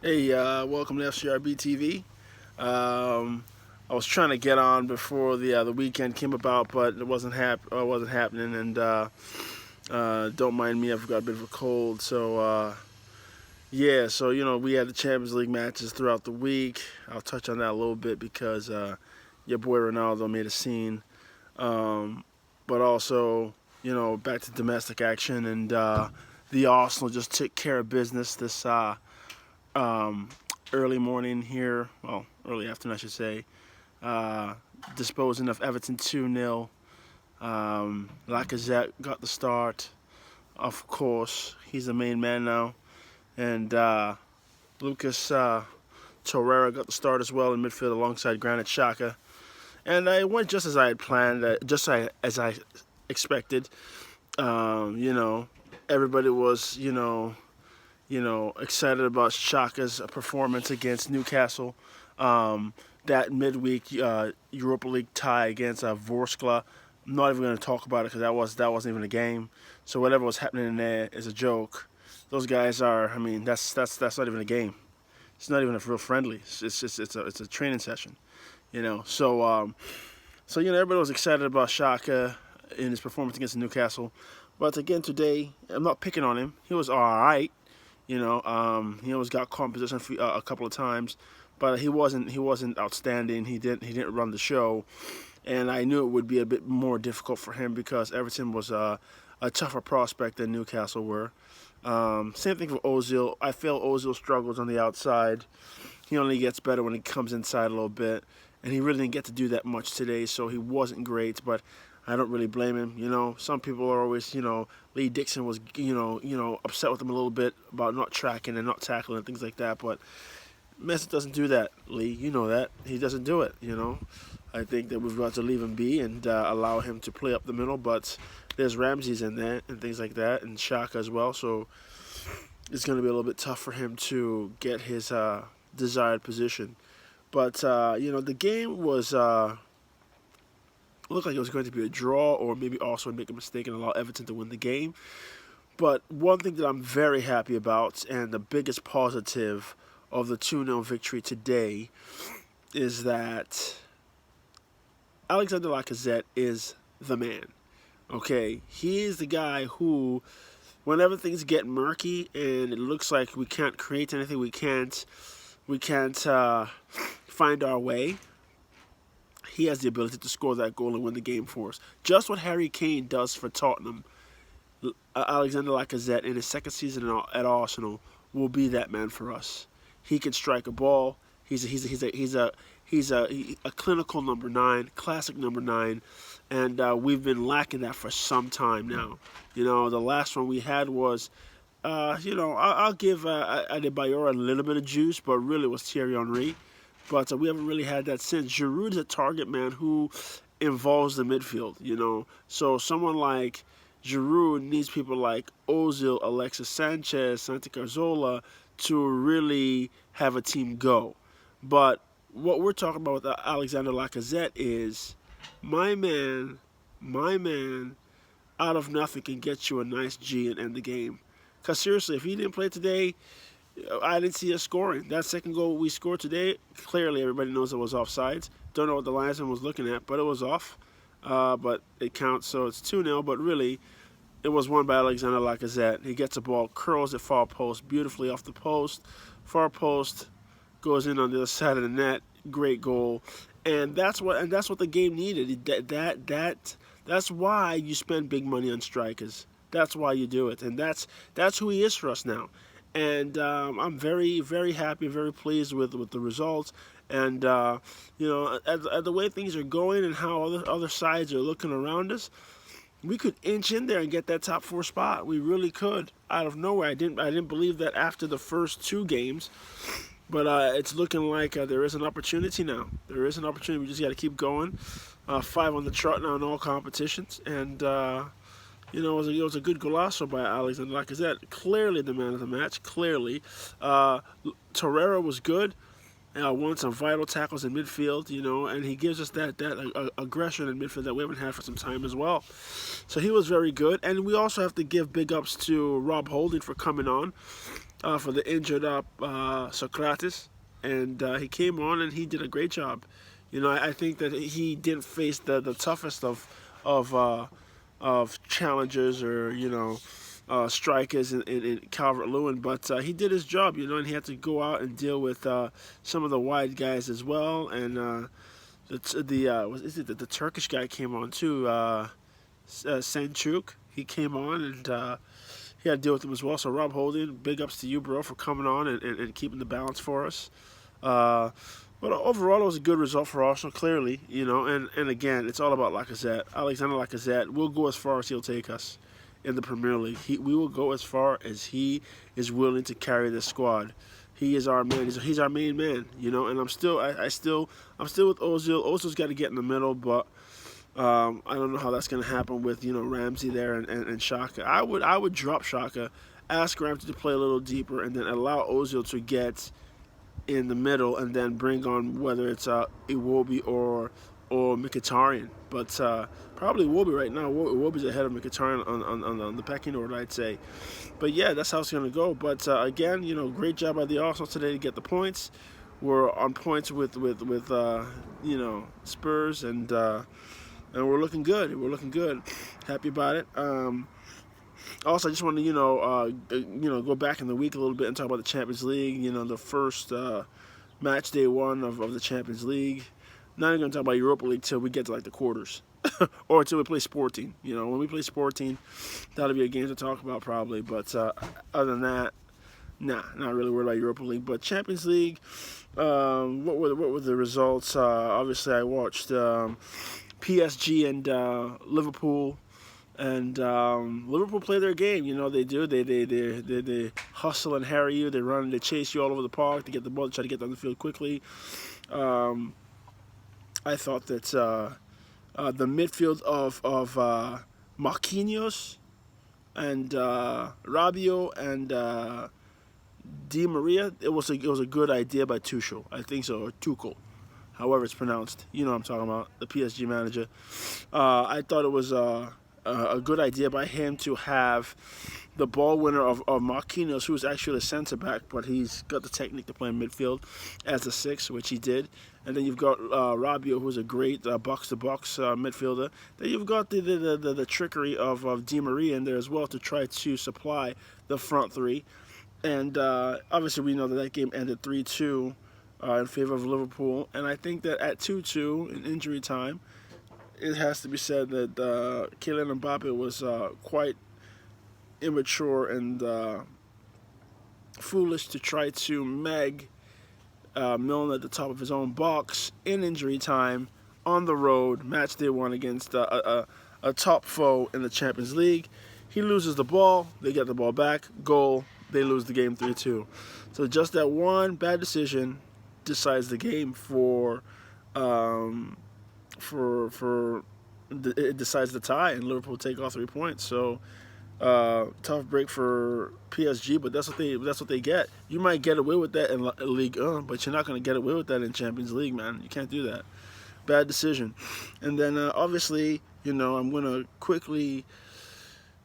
Hey, welcome to FCRB TV. I was trying to get on before the weekend came about, but it wasn't happening. And don't mind me, I've got a bit of a cold. So yeah, so we had the Champions League matches throughout the week. I'll touch on that a little bit because your boy Ronaldo made a scene. But also, back to domestic action, and the Arsenal just took care of business this um, early morning here, well, early afternoon, I should say, uh, disposing of Everton 2-0. Lacazette got the start, of course. He's the main man now. And Lucas Torreira got the start as well in midfield alongside Granit Xhaka. And it went just as I had planned, as I expected. Everybody was, excited about Xhaka's performance against Newcastle. That midweek Europa League tie against Vorskla. I'm not even going to talk about it because that wasn't even a game. So whatever was happening in there is a joke. Those guys are. I mean, that's not even a game. It's not even a real friendly. It's a training session. So everybody was excited about Xhaka in his performance against Newcastle. But again today, I'm not picking on him. He was all right. He always got caught in position a couple of times, but he wasn't outstanding. He didn't run the show, and I knew it would be a bit more difficult for him because Everton was a tougher prospect than Newcastle were. Same thing for Ozil. I feel Ozil struggles on the outside. He only gets better when he comes inside a little bit, and he really didn't get to do that much today, so he wasn't great, but I don't really blame him. Some people are always, Lee Dixon was, upset with him a little bit about not tracking and not tackling and things like that. But Messi doesn't do that, Lee. You know that. He doesn't do it, I think that we've got to leave him be and allow him to play up the middle. But there's Ramsey's in there and things like that, and Xhaka as well. So it's going to be a little bit tough for him to get his desired position. But, the game was... looked like it was going to be a draw, or maybe also make a mistake and allow Everton to win the game. But one thing that I'm very happy about, and the biggest positive of the 2-0 victory today, is that Alexander Lacazette is the man. Okay, he is the guy who, whenever things get murky and it looks like we can't create anything, we can't find our way, he has the ability to score that goal and win the game for us. Just what Harry Kane does for Tottenham, Alexander Lacazette in his second season at Arsenal will be that man for us. He can strike a ball. He's a clinical number 9, classic number 9, and we've been lacking that for some time now. The last one we had was, I'll give Adebayor a little bit of juice, but really it was Thierry Henry. But we haven't really had that since. Giroud is a target man who involves the midfield, So someone like Giroud needs people like Ozil, Alexis Sanchez, Santi Cazorla to really have a team go. But what we're talking about with Alexander Lacazette is my man, out of nothing can get you a nice G and end the game. Because seriously, if he didn't play today, I didn't see us scoring. That second goal we scored today, clearly everybody knows it was offsides. Don't know what the linesman was looking at, but it was off. But it counts, so it's 2-0. But really, it was won by Alexander Lacazette. He gets the ball, curls it far post, beautifully off the post. Far post, goes in on the other side of the net. Great goal. And that's what the game needed. That's why you spend big money on strikers. That's why you do it. And that's who he is for us now. And I'm very, very happy, very pleased with the results. And, at the way things are going and how other sides are looking around us, we could inch in there and get that top 4 spot. We really could, out of nowhere. I didn't believe that after the first 2 games. But it's looking like there is an opportunity now. There is an opportunity. We just got to keep going. 5 on the chart now in all competitions. And... it was a good golazo by Alexander Lacazette. Clearly the man of the match. Clearly. Torreira was good. Won some vital tackles in midfield, and he gives us that aggression in midfield that we haven't had for some time as well. So he was very good. And we also have to give big ups to Rob Holding for coming on. for the injured up Socrates, and he came on and he did a great job. I think that he didn't face the toughest of challengers or strikers in Calvert-Lewin, but he did his job, and he had to go out and deal with some of the wide guys as well, and the Turkish guy came on too, Senchuk. He came on and he had to deal with him as well. So Rob Holding, big ups to you, bro, for coming on and keeping the balance for us. But overall, it was a good result for Arsenal, clearly, and again, it's all about Lacazette. Alexander Lacazette will go as far as he'll take us in the Premier League. We will go as far as he is willing to carry this squad. He is our man. He's our main man, and I'm still with Ozil. Ozil's got to get in the middle, but I don't know how that's going to happen with Ramsey there and Xhaka. I would drop Xhaka, ask Ramsey to play a little deeper, and then allow Ozil to get in the middle, and then bring on whether it's Iwobi or Mkhitaryan. But probably Iwobi right now. Iwobi's ahead of Mkhitaryan on the pecking order, I'd say. But yeah, that's how it's going to go. But again, great job by the Arsenal today to get the points. We're on points with Spurs, and we're looking good. We're looking good. Happy about it. Also, I just want to go back in the week a little bit and talk about the Champions League. The first match day one of the Champions League. Not even going to talk about Europa League till we get to like the quarters, or until we play Sporting. When we play Sporting, that'll be a game to talk about probably. But other than that, not really worried about Europa League. But Champions League, what were the results? Obviously, I watched PSG and Liverpool. And Liverpool play their game, they do. They hustle and harry you. They run and they chase you all over the park to get the ball, try to get down the field quickly. I thought that the midfield of Marquinhos and Rabiot and Di Maria, it was a good idea by Tuchel. I think so, or Tuchel, however it's pronounced. You know what I'm talking about, the PSG manager. I thought it was a good idea by him to have the ball winner of Marquinhos, who's actually a center back, but he's got the technique to play in midfield as a 6, which he did. And then you've got Rabiot, who's a great box-to-box midfielder. Then you've got the trickery of Di Maria in there as well to try to supply the front three. And obviously we know that game ended 3-2 in favor of Liverpool. And I think that at 2-2 in injury time, it has to be said that Kylian Mbappe was quite immature and foolish to try to mag Milner at the top of his own box in injury time on the road, match day one against a top foe in the Champions League. He loses the ball, they get the ball back, goal, they lose the game 3-2. So just that one bad decision decides the game it decides the tie, and Liverpool take all 3 points. So tough break for PSG, but that's what they get. You might get away with that in Ligue 1, but you're not going to get away with that in Champions League, man. You can't do that. Bad decision. And then obviously, I'm going to quickly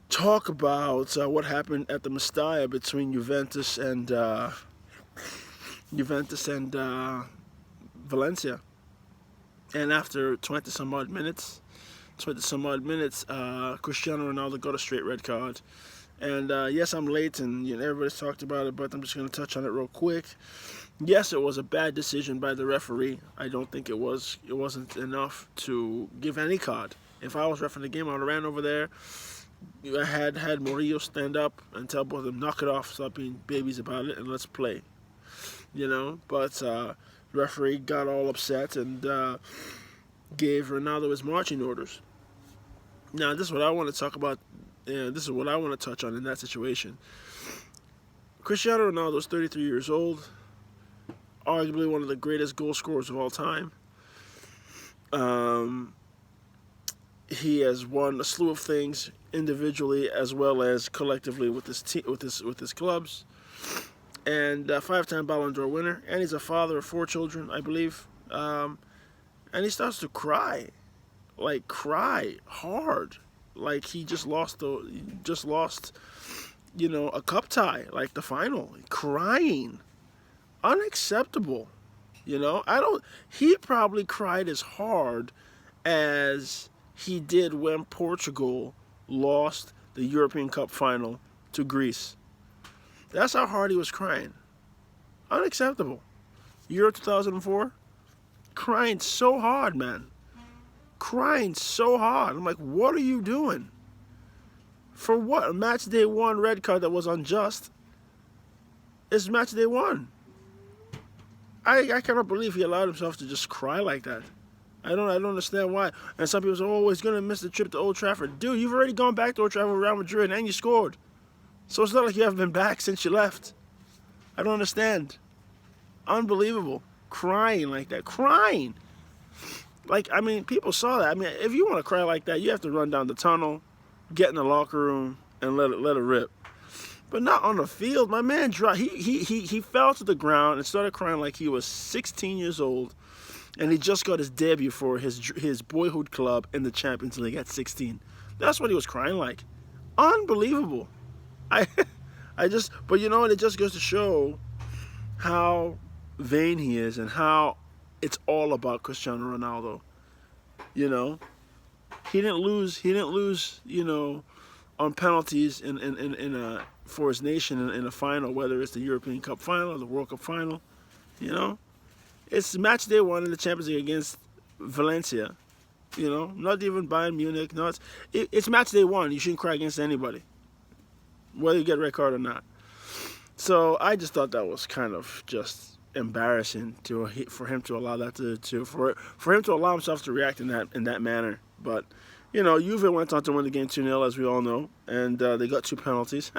talk about what happened at the Mestalla between Juventus and Valencia. And after 20-some-odd minutes, Cristiano Ronaldo got a straight red card. And yes, I'm late, and everybody's talked about it, but I'm just going to touch on it real quick. Yes, it was a bad decision by the referee. I don't think it wasn't enough to give any card. If I was refereeing the game, I would have ran over there. I had Murillo stand up and tell both of them, knock it off, stop being babies about it, and let's play. But referee got all upset and gave Ronaldo his marching orders. Now, this is what I want to talk about. This is what I want to touch on in that situation. Cristiano Ronaldo is 33 years old, arguably one of the greatest goal scorers of all time. He has won a slew of things individually as well as collectively with his clubs. And 5-time Ballon d'Or winner, and he's a father of 4 children, I believe. And he starts to cry hard, like he just lost a cup tie, like the final, crying. Unacceptable. He probably cried as hard as he did when Portugal lost the European Cup final to Greece. That's how hard he was crying. Unacceptable. Euro 2004, crying so hard, man. Crying so hard. I'm like, what are you doing? For what? A match day one red card that was unjust. It's match day one. I cannot believe he allowed himself to just cry like that. I don't understand why. And some people say, oh, he's going to miss the trip to Old Trafford. Dude, you've already gone back to Old Trafford with Real Madrid and you scored. So it's not like you haven't been back since you left. I don't understand. Unbelievable. Crying like that. Crying. People saw that. If you want to cry like that, you have to run down the tunnel, get in the locker room, and let it rip. But not on the field. My man dropped. He fell to the ground and started crying like he was 16 years old, and he just got his debut for his boyhood club in the Champions League at 16. That's what he was crying like. Unbelievable. But it just goes to show how vain he is and how it's all about Cristiano Ronaldo. He didn't lose. On penalties for his nation in a final, whether it's the European Cup final or the World Cup final. It's match day one in the Champions League against Valencia. Not even Bayern Munich. No, it's match day one. You shouldn't cry against anybody, whether you get a red card or not. So I just thought that was kind of just embarrassing for him to allow that for him to allow himself to react in that manner. But Juve went on to win the game 2-0, as we all know, and they got 2 penalties.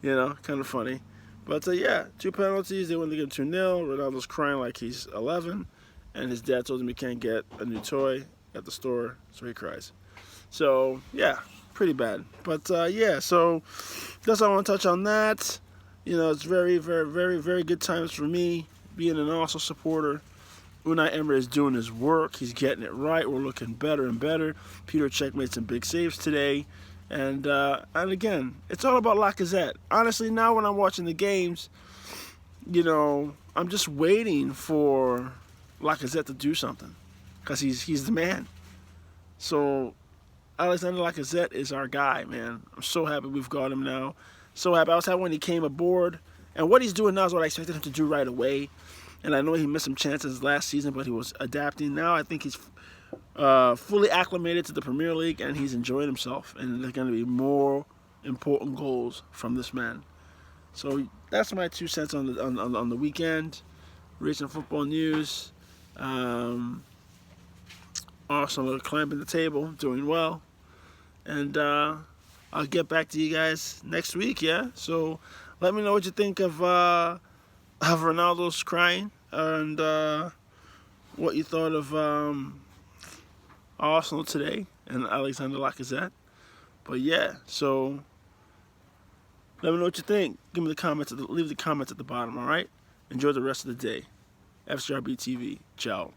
Kind of funny. But 2 penalties, they win the game 2-0. Ronaldo's crying like he's 11, and his dad told him he can't get a new toy at the store, so he cries. So, pretty bad. But, so that's all I want to touch on that. It's very, very, very, very good times for me, being an Arsenal supporter. Unai Emery is doing his work. He's getting it right. We're looking better and better. Peter Cech made some big saves today. And again, it's all about Lacazette. Honestly, now when I'm watching the games, I'm just waiting for Lacazette to do something. Because he's the man. So, Alexander Lacazette is our guy, man. I'm so happy we've got him now. So happy. I was happy when he came aboard. And what he's doing now is what I expected him to do right away. And I know he missed some chances last season, but he was adapting. Now I think he's fully acclimated to the Premier League, and he's enjoying himself. And there's going to be more important goals from this man. So that's my 2 cents on the weekend. Recent football news. Arsenal are climbing the table, doing well. And I'll get back to you guys next week, yeah? So let me know what you think of Ronaldo's crying and what you thought of Arsenal today and Alexander Lacazette. But so let me know what you think. Give me the comments. Leave the comments at the bottom. All right. Enjoy the rest of the day. FCRB TV. Ciao.